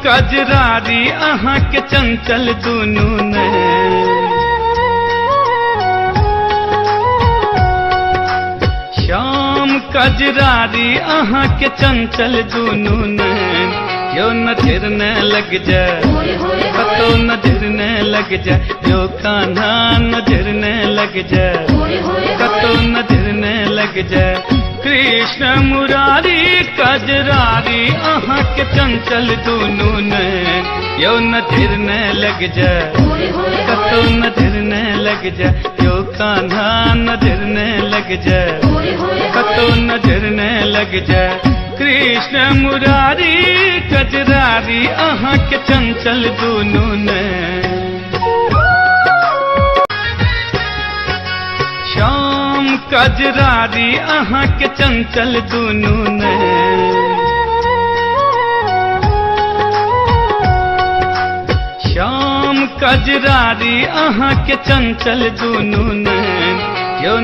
कजरारी अहाँ के चंचल दुनू ने श्याम कजरारी अहाँ के चंचल दुनू ने यो नजर न लग जाए कतो नजर न लग जाए यो कान्हा नजर न लग जाए कतो नजर न लग जाए कृष्ण मुरारी कजरारी अहाँ के चंचल दुनू ने यो नजर न लग जाए कतो नजर न लग जाए यो कान्हा नजर न लग जाए कतो नजर न लग जाए कृष्ण मुरारी कजरारी अहाँ के चंचल दुनू ने श्याम कजरारी अहाँ के चंचल दुनू ने श्याम कजरारी अहाँ के चंचल दुनू ने यो